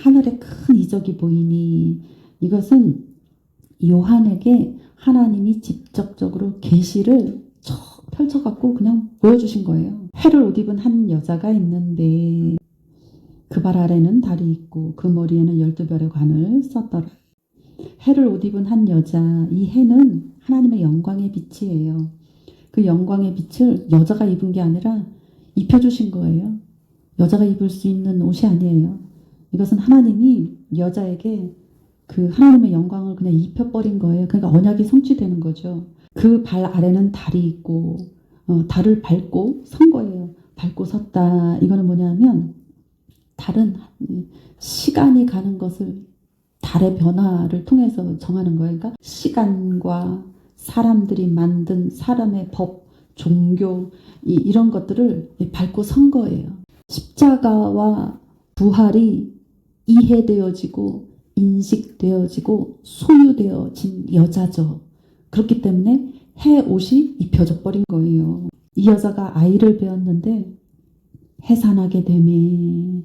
하늘에 큰 이적이 보이니 이것은 요한에게 하나님이 직접적으로 계시를 펼쳐갖고 그냥 보여주신 거예요. 해를 옷 입은 한 여자가 있는데 그 발 아래는 달이 있고 그 머리에는 12별의 관을 썼더라. 해를 옷 입은 한 여자, 이 해는 하나님의 영광의 빛이에요. 그 영광의 빛을 여자가 입은 게 아니라 입혀주신 거예요. 여자가 입을 수 있는 옷이 아니에요. 이것은 하나님이 여자에게 그 하나님의 영광을 그냥 입혀버린 거예요. 그러니까 언약이 성취되는 거죠. 그 발 아래는 달이 있고 달을 밟고 선 거예요. 밟고 섰다. 이거는 뭐냐면 달은 시간이 가는 것을 달의 변화를 통해서 정하는 거예요. 그러니까 시간과 사람들이 만든 사람의 법, 종교 이런 것들을 밟고 선 거예요. 십자가와 부활이 이해되어지고 인식되어지고 소유되어진 여자죠. 그렇기 때문에 해 옷이 입혀져 버린 거예요. 이 여자가 아이를 배웠는데 해산하게 되매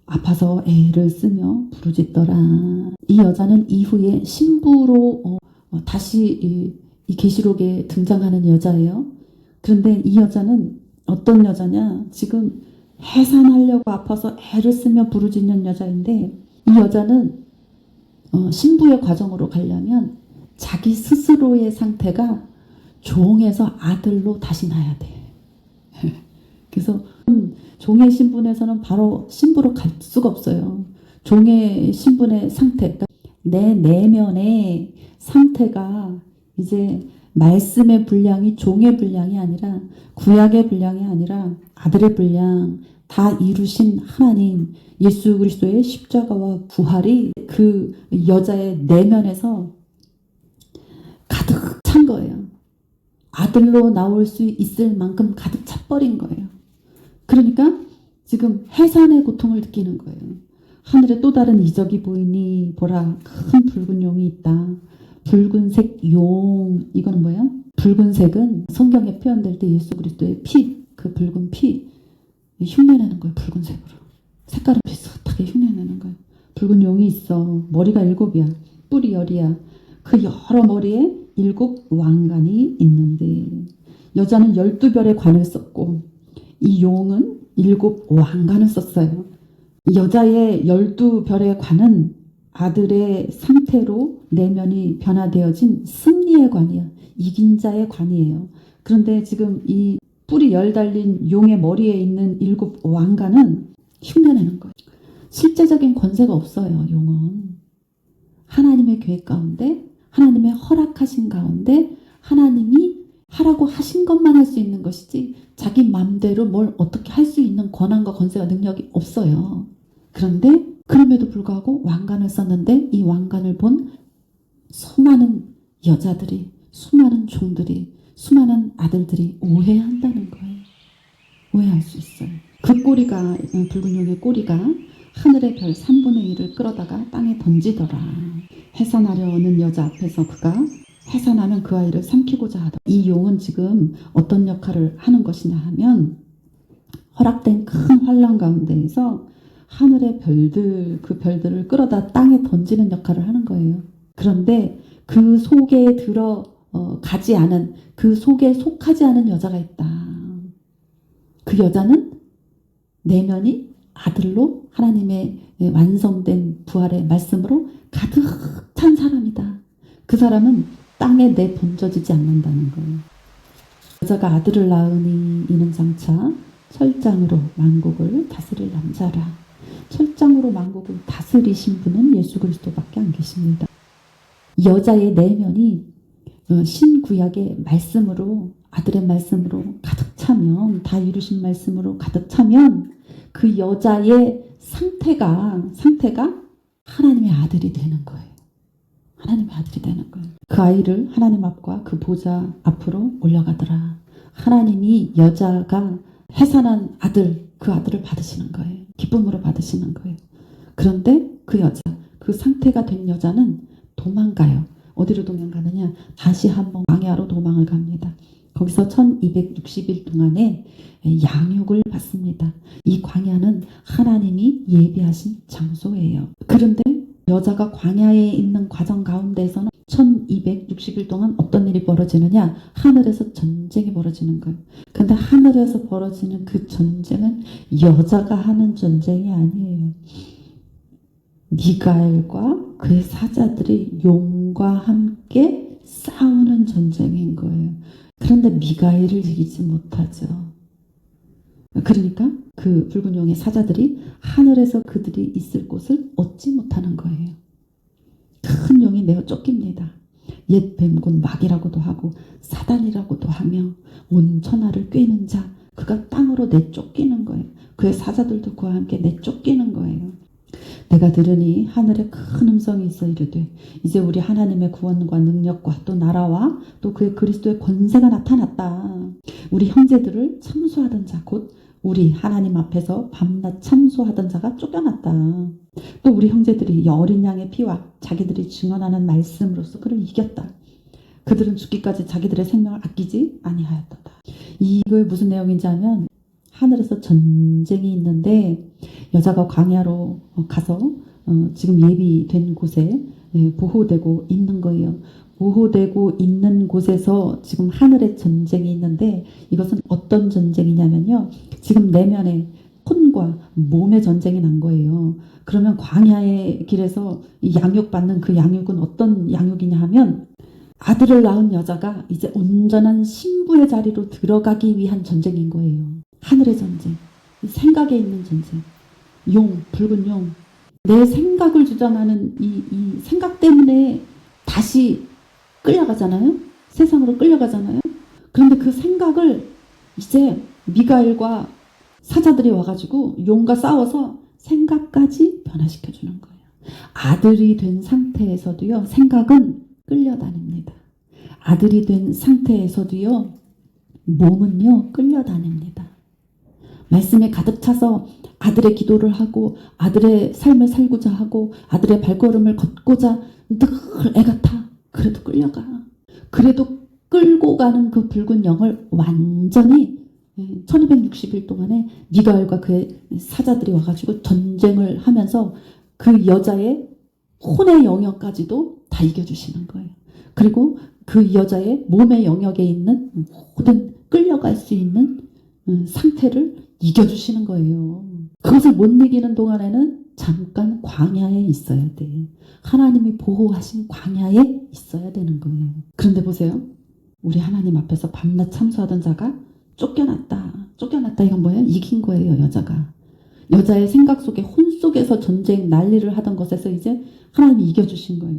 아파서 애를 쓰며 부르짖더라. 이 여자는 이후에 신부로 다시 이 계시록에 등장하는 여자예요. 그런데 이 여자는 어떤 여자냐? 지금 해산하려고 아파서 애를 쓰며 부르짖는 여자인데 이 여자는 신부의 과정으로 가려면 자기 스스로의 상태가 종에서 아들로 다시 나야 돼. 그래서 종의 신분에서는 바로 신부로 갈 수가 없어요. 종의 신분의 상태, 그러니까 내 내면의 상태가 이제 말씀의 분량이 종의 분량이 아니라 구약의 분량이 아니라 아들의 분량, 다 이루신 하나님 예수 그리스도의 십자가와 부활이 그 여자의 내면에서 가득 찬 거예요. 아들로 나올 수 있을 만큼 가득 차버린 거예요. 그러니까 지금 해산의 고통을 느끼는 거예요. 하늘에 또 다른 이적이 보이니 보라, 큰 붉은 용이 있다. 붉은색 용, 이거는 뭐야? 붉은색은 성경에 표현될 때 예수 그리스도의 피, 그 붉은 피 흉내내는 거예요. 붉은색으로 색깔을 비슷하게 흉내내는 거예요. 붉은 용이 있어. 머리가 7이야. 뿔이 10이야. 그 여러 머리에 7 왕관이 있는데 여자는 12별의 관을 썼고 이 용은 7 왕관을 썼어요. 여자의 12별의 관은 아들의 상태로 내면이 변화되어진 승리의 관이야. 이긴 자의 관이에요. 그런데 지금 이 뿔이 10 달린 용의 머리에 있는 7 왕관은 흉내내는 거예요. 실제적인 권세가 없어요. 용은 하나님의 계획 가운데, 하나님의 허락하신 가운데 하나님이 하라고 하신 것만 할 수 있는 것이지 자기 마음대로 뭘 어떻게 할 수 있는 권한과 권세와 능력이 없어요. 그런데 그럼에도 불구하고 왕관을 썼는데 이 왕관을 본 수많은 여자들이, 수많은 종들이, 수많은 아들들이 오해한다는 거예요. 오해할 수 있어요. 그 꼬리가, 붉은 용의 꼬리가 하늘의 별 3분의 1을 끌어다가 땅에 던지더라. 해산하려는 여자 앞에서 그가 해산하면 그 아이를 삼키고자 하더라. 이 용은 지금 어떤 역할을 하는 것이냐 하면 허락된 큰 환란 가운데에서 하늘의 별들, 그 별들을 끌어다 땅에 던지는 역할을 하는 거예요. 그런데 그 속에 가지 않은, 그 속에 속하지 않은 여자가 있다. 그 여자는 내면이 아들로 하나님의 완성된 부활의 말씀으로 가득 찬 사람이다. 그 사람은 땅에 내던져지지 않는다는 거예요. 여자가 아들을 낳으니 이는 장차 철장으로 만국을 다스릴 남자라. 철장으로 만국을 다스리신 분은 예수 그리스도밖에 안 계십니다. 여자의 내면이 신구약의 말씀으로, 아들의 말씀으로 가득 차면, 다 이루신 말씀으로 가득 차면 그 여자의 상태가 하나님의 아들이 되는 거예요. 하나님의 아들이 되는 거예요. 그 아이를 하나님 앞과 그 보좌 앞으로 올려가더라. 하나님이 여자가 해산한 아들, 그 아들을 받으시는 거예요. 기쁨으로 받으시는 거예요. 그런데 그 여자, 그 상태가 된 여자는 도망가요. 어디로 도망가느냐? 다시 한번 광야로 도망을 갑니다. 거기서 1260일 동안에 양육을 받습니다. 이 광야는 하나님이 예비하신 장소예요. 그런데 여자가 광야에 있는 과정 가운데에서는 1260일 동안 어떤 일이 벌어지느냐? 하늘에서 전쟁이 벌어지는 거예요. 근데 하늘에서 벌어지는 그 전쟁은 여자가 하는 전쟁이 아니에요. 미가엘과 그의 사자들이 용과 함께 싸우는 전쟁인 거예요. 그런데 미가엘을 이기지 못하죠. 그러니까 그 붉은 용의 사자들이 하늘에서 그들이 있을 곳을 얻지 못하는 거예요. 큰 용이 내어 쫓깁니다. 옛 뱀군 마귀라고도 하고 사단이라고도 하며 온 천하를 꿰는 자, 그가 땅으로 내쫓기는 거예요. 그의 사자들도 그와 함께 내쫓기는 거예요. 내가 들으니 하늘에 큰 음성이 있어 이르되 이제 우리 하나님의 구원과 능력과 또 나라와 또 그의 그리스도의 권세가 나타났다. 우리 형제들을 참소하던 자, 곧 우리 하나님 앞에서 밤낮 참소하던 자가 쫓겨났다. 또 우리 형제들이 이 어린 양의 피와 자기들이 증언하는 말씀으로써 그를 이겼다. 그들은 죽기까지 자기들의 생명을 아끼지 아니하였도다. 이거의 무슨 내용인지 하면 하늘에서 전쟁이 있는데 여자가 광야로 가서 지금 예비된 곳에 보호되고 있는 거예요. 보호되고 있는 곳에서 지금 하늘의 전쟁이 있는데 이것은 어떤 전쟁이냐면요. 지금 내면에 혼과 몸의 전쟁이 난 거예요. 그러면 광야의 길에서 양육받는 그 양육은 어떤 양육이냐 하면 아들을 낳은 여자가 이제 온전한 신부의 자리로 들어가기 위한 전쟁인 거예요. 하늘의 전쟁, 생각에 있는 전쟁. 용, 붉은 용. 내 생각을 주장하는 이 생각 때문에 다시 끌려가잖아요. 세상으로 끌려가잖아요. 그런데 그 생각을 이제 미가엘과 사자들이 와가지고 용과 싸워서 생각까지 변화시켜주는 거예요. 아들이 된 상태에서도요, 생각은 끌려다닙니다. 아들이 된 상태에서도요, 몸은요, 끌려다닙니다. 말씀에 가득 차서 아들의 기도를 하고 아들의 삶을 살고자 하고 아들의 발걸음을 걷고자 늘 애가 타. 그래도 끌려가. 그래도 끌고 가는 그 붉은 영을 완전히 1260일 동안에 미가엘과 그의 사자들이 와가지고 전쟁을 하면서 그 여자의 혼의 영역까지도 다 이겨주시는 거예요. 그리고 그 여자의 몸의 영역에 있는 모든 끌려갈 수 있는 상태를 이겨주시는 거예요. 그것을 못 이기는 동안에는 잠깐 광야에 있어야 돼. 하나님이 보호하신 광야에 있어야 되는 거예요. 그런데 보세요. 우리 하나님 앞에서 밤낮 참소하던 자가 쫓겨났다. 쫓겨났다 이건 뭐예요? 이긴 거예요. 여자가. 여자의 생각 속에 혼 속에서 전쟁 난리를 하던 것에서 이제 하나님이 이겨주신 거예요.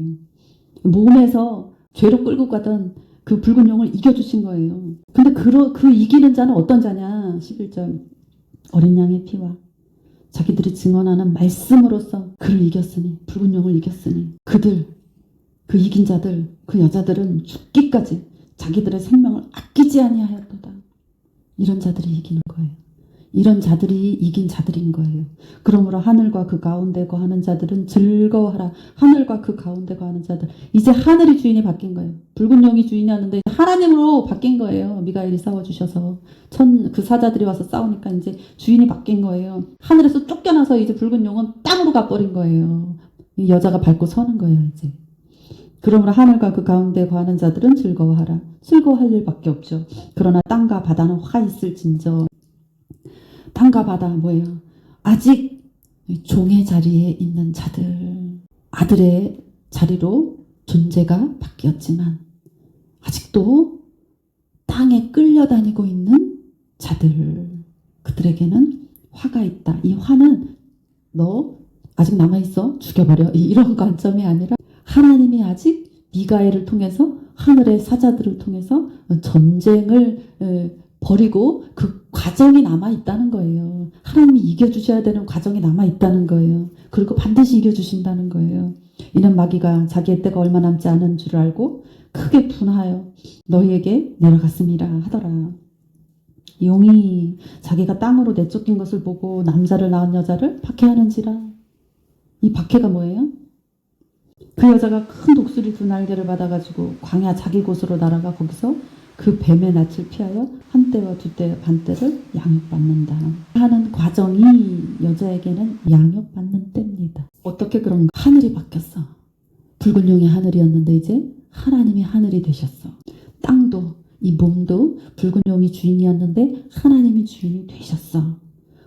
몸에서 죄로 끌고 가던 그 붉은 용을 이겨주신 거예요. 근데 그 이기는 자는 어떤 자냐? 11절 어린 양의 피와 자기들이 증언하는 말씀으로써 그를 이겼으니 붉은 용을 이겼으니 그들 그 이긴 자들 그 여자들은 죽기까지 자기들의 생명을 아끼지 아니하였도다. 이런 자들이 이기는 거예요. 이런 자들이 이긴 자들인 거예요. 그러므로 하늘과 그 가운데 거하는 자들은 즐거워하라. 하늘과 그 가운데 거하는 자들. 이제 하늘이 주인이 바뀐 거예요. 붉은 용이 주인이었는데 하나님으로 바뀐 거예요. 미가엘이 싸워주셔서. 그 사자들이 와서 싸우니까 이제 주인이 바뀐 거예요. 하늘에서 쫓겨나서 이제 붉은 용은 땅으로 가버린 거예요. 이 여자가 밟고 서는 거예요. 이제. 그러므로 하늘과 그 가운데 거하는 자들은 즐거워하라. 즐거워할 일밖에 없죠. 그러나 땅과 바다는 화 있을진저. 땅과 바다 뭐예요? 아직 종의 자리에 있는 자들, 아들의 자리로 존재가 바뀌었지만 아직도 땅에 끌려다니고 있는 자들, 그들에게는 화가 있다. 이 화는 너 아직 남아있어? 죽여버려. 이런 관점이 아니라 하나님이 아직 미가엘을 통해서 하늘의 사자들을 통해서 전쟁을 버리고 그 과정이 남아있다는 거예요. 하나님이 이겨주셔야 되는 과정이 남아있다는 거예요. 그리고 반드시 이겨주신다는 거예요. 이는 마귀가 자기의 때가 얼마 남지 않은 줄 알고 크게 분하여 너희에게 내려갔습니다 하더라. 용이 자기가 땅으로 내쫓긴 것을 보고 남자를 낳은 여자를 박해하는지라. 이 박해가 뭐예요? 그 여자가 큰 독수리 2날개를 받아가지고 광야 자기 곳으로 날아가 거기서 그 뱀의 낯을 피하여 한 때와 두 때 반 때를 양육받는다 하는 과정이 여자에게는 양육받는 때입니다. 어떻게 그런가? 하늘이 바뀌었어. 붉은 용이 하늘이었는데 이제 하나님이 하늘이 되셨어. 땅도 이 몸도 붉은 용이 주인이었는데 하나님이 주인이 되셨어.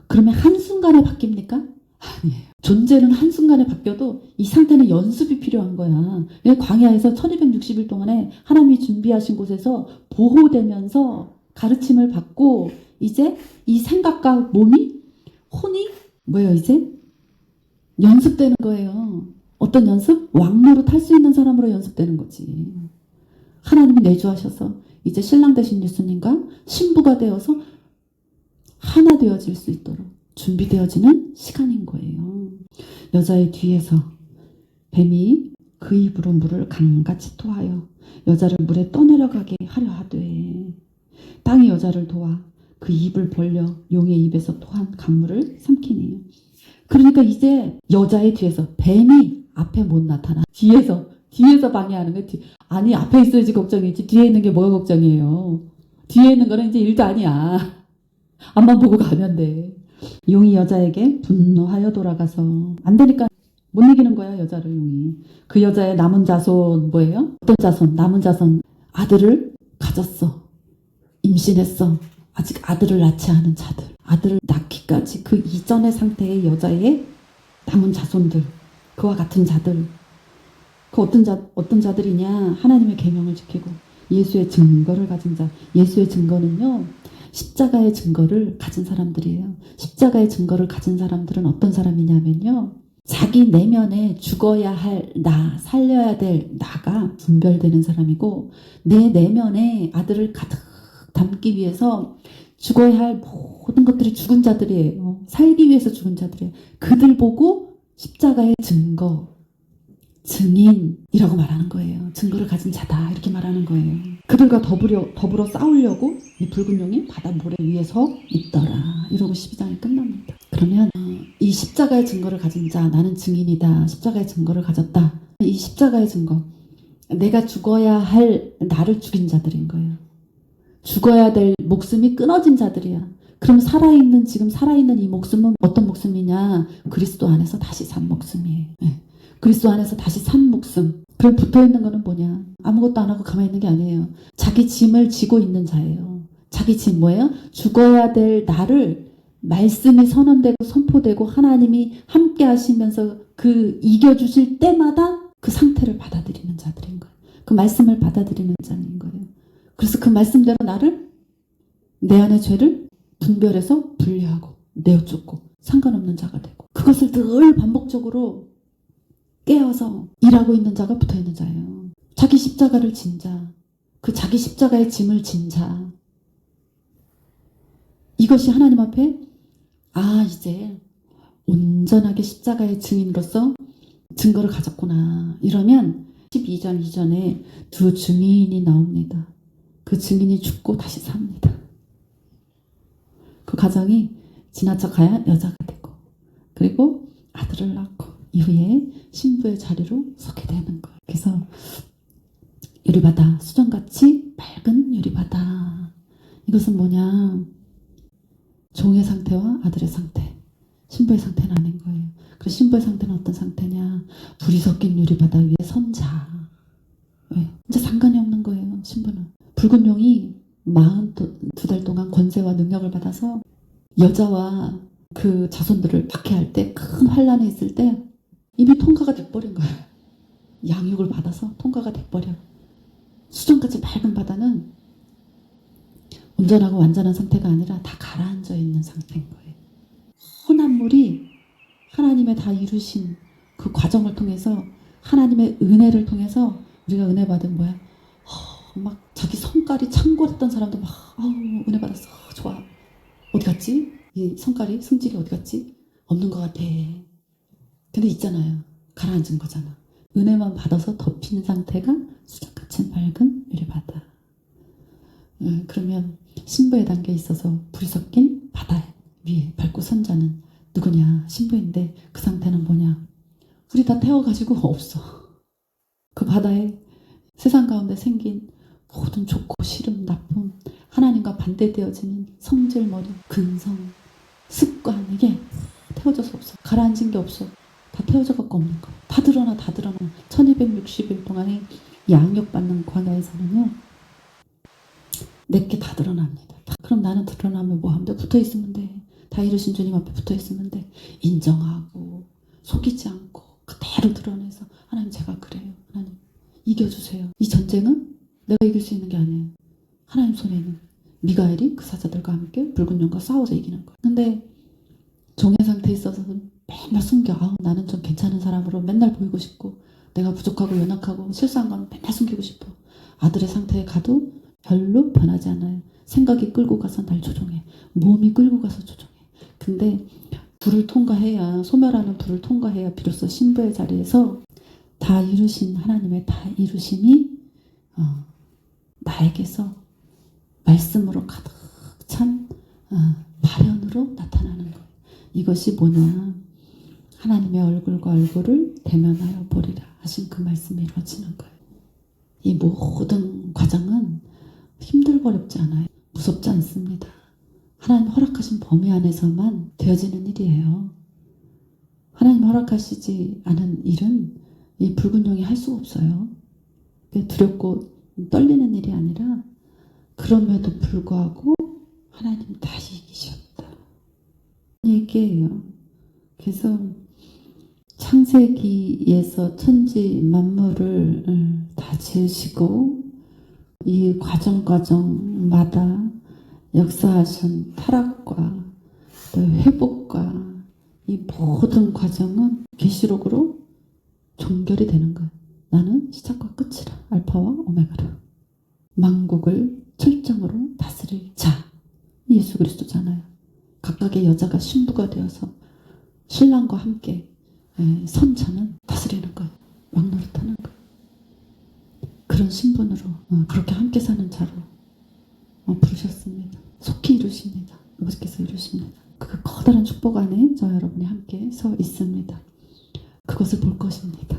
그러면 한순간에 바뀝니까? 아니에요. 존재는 한순간에 바뀌어도 이 상태는 연습이 필요한 거야. 광야에서 1260일 동안에 하나님이 준비하신 곳에서 보호되면서 가르침을 받고 이제 이 생각과 몸이 혼이 뭐예요? 이제 연습되는 거예요. 어떤 연습? 왕노로 탈 수 있는 사람으로 연습되는 거지. 하나님이 내주하셔서 이제 신랑 되신 예수님과 신부가 되어서 하나 되어질 수 있도록 준비되어지는 시간인 거예요. 여자의 뒤에서 뱀이 그 입으로 물을 강같이 토하여 여자를 물에 떠내려가게 하려 하되 땅이 여자를 도와 그 입을 벌려 용의 입에서 토한 강물을 삼키니. 그러니까 이제 여자의 뒤에서 뱀이 앞에 못 나타나. 뒤에서 방해하는 거야. 아니 앞에 있어야지 걱정이지 뒤에 있는 게 뭐가 걱정이에요. 뒤에 있는 거는 이제 일도 아니야. 앞만 보고 가면 돼. 용이 여자에게 분노하여 돌아가서 안 되니까 못 이기는 거야 여자를 용이. 그 여자의 남은 자손 뭐예요? 어떤 자손? 남은 자손 아들을 가졌어. 임신했어. 아직 아들을 낳지 않은 자들. 아들을 낳기까지 그 이전의 상태의 여자의 남은 자손들. 그와 같은 자들. 그 어떤 자들이냐? 하나님의 계명을 지키고 예수의 증거를 가진 자. 예수의 증거는요. 십자가의 증거를 가진 사람들이에요. 십자가의 증거를 가진 사람들은 어떤 사람이냐면요. 자기 내면에 죽어야 할 나, 살려야 될 나가 분별되는 사람이고 내 내면에 아들을 가득 담기 위해서 죽어야 할 모든 것들이 죽은 자들이에요. 살기 위해서 죽은 자들이에요. 그들 보고 십자가의 증거, 증인이라고 말하는 거예요. 증거를 가진 자다 이렇게 말하는 거예요. 그들과 더불어 싸우려고 이 붉은 용이 바다 모래 위에 서 있더라. 이러고 12장이 끝납니다. 그러면 이 십자가의 증거를 가진 자, 나는 증인이다. 십자가의 증거를 가졌다. 이 십자가의 증거, 내가 죽어야 할 나를 죽인 자들인 거예요. 죽어야 될 목숨이 끊어진 자들이야. 그럼 지금 살아있는 이 목숨은 어떤 목숨이냐? 그리스도 안에서 다시 산 목숨이에요. 네. 그리스도 안에서 다시 산 목숨. 그럼 붙어있는 거는 뭐냐? 아무것도 안 하고 가만히 있는 게 아니에요. 자기 짐을 지고 있는 자예요. 자기 짐 뭐예요? 죽어야 될 나를 말씀이 선언되고 선포되고 하나님이 함께 하시면서 그 이겨주실 때마다 그 상태를 받아들이는 자들인 거예요. 그 말씀을 받아들이는 자인 거예요. 그래서 그 말씀대로 내 안의 죄를 분별해서 분리하고 내어쫓고 상관없는 자가 되고 그것을 늘 반복적으로 깨어서 일하고 있는 자가 붙어있는 자예요. 자기 십자가를 진 자, 그 자기 십자가의 짐을 진 자. 이것이 하나님 앞에 이제 온전하게 십자가의 증인으로서 증거를 가졌구나. 이러면 12장 이전에 두 증인이 나옵니다. 그 증인이 죽고 다시 삽니다. 그 과정이 지나쳐 가야 여자가 되고 그리고 아들을 낳고 이후에 신부의 자리로 서게 되는 거예요. 그래서 유리바다, 수정같이 맑은 유리바다. 이것은 뭐냐? 종의 상태와 아들의 상태, 신부의 상태는 아닌 거예요. 그래서 신부의 상태는 어떤 상태냐? 불이 섞인 유리바다 위에 선 자. 왜? 이제 상관이 없는 거예요. 신부는. 붉은 용이 42달 동안 권세와 능력을 받아서 여자와 그 자손들을 박해할 때, 큰 환란에 있을 때 이미 통과가 돼버린 거예요. 양육을 받아서 통과가 돼버려. 수정같이 맑은 바다는 온전하고 완전한 상태가 아니라 다 가라앉아 있는 상태인 거예요. 혼한 물이 하나님의 다 이루신 그 과정을 통해서 하나님의 은혜를 통해서 우리가 은혜 받은 뭐야? 막 자기 성깔이 창궐했던 사람도 막 은혜 받았어. 좋아. 어디 갔지? 이 성깔이 승질이 어디 갔지? 없는 것 같아. 근데 있잖아요. 가라앉은 거잖아. 은혜만 받아서 덮인 상태가 수정같이 맑은 유리바다. 그러면 신부의 단계에 있어서 불이 섞인 바다 위에 밟고 선 자는 누구냐? 신부인데 그 상태는 뭐냐? 불이 다 태워가지고 없어. 그 바다에 세상 가운데 생긴 모든 좋고 싫음, 나쁨, 하나님과 반대되어지는 성질, 머리, 근성, 습관, 이게 태워져서 없어. 가라앉은 게 없어. 다 태워져 갖고 없는 거. 다 드러나, 다 드러나. 1260일 동안에 양육받는 광야에서는요, 내게 다 드러납니다. 그럼 나는 드러나면 뭐 하면 돼? 붙어 있으면 돼. 다 이루신 주님 앞에 붙어 있으면 돼. 인정하고 속이지 않고 그대로 드러내서 하나님 제가 그래요. 하나님 이겨주세요. 이 전쟁은 내가 이길 수 있는 게 아니에요. 하나님 손에는 미가엘이 그 사자들과 함께 붉은 용과 싸워서 이기는 거예요. 근데 종의 상태에 있어서는 맨날 숨겨. 나는 좀 괜찮은 사람으로 맨날 보이고 싶고 내가 부족하고 연약하고 실수한 건 맨날 숨기고 싶어. 아들의 상태에 가도 별로 변하지 않아요. 생각이 끌고 가서 날 조종해. 몸이 끌고 가서 조종해. 근데 불을 통과해야, 소멸하는 불을 통과해야 비로소 신부의 자리에서 다 이루신 하나님의 다 이루심이 나에게서 말씀으로 가득 찬 발현으로 나타나는 거예요. 이것이 뭐냐? 하나님의 얼굴과 얼굴을 대면하여 보리라 하신 그 말씀이 이루어지는 거예요. 이 모든 과정은 힘들고 어렵지 않아요. 무섭지 않습니다. 하나님 허락하신 범위 안에서만 되어지는 일이에요. 하나님 허락하시지 않은 일은 이 붉은 용이 할 수가 없어요. 두렵고 떨리는 일이 아니라 그럼에도 불구하고 하나님 다 이기셨다. 얘기예요. 그래서 창세기에서 천지 만물을 다 지으시고 이 과정마다 역사하신 타락과 또 회복과 이 모든 과정은 계시록으로 종결이 되는 거예요. 나는 시작과 끝이라. 알파와 오메가라. 만국을 철정으로 다스릴 자. 예수 그리스도잖아요. 각각의 여자가 신부가 되어서 신랑과 함께 선자는 다스리는 거예요. 왕노릇하는 거예요. 그런 신분으로 그렇게 함께 사는 자로 부르셨습니다. 속히 이루십니다. 아버지께서 이루십니다. 그 커다란 축복 안에 저 여러분이 함께 서 있습니다. 그것을 볼 것입니다.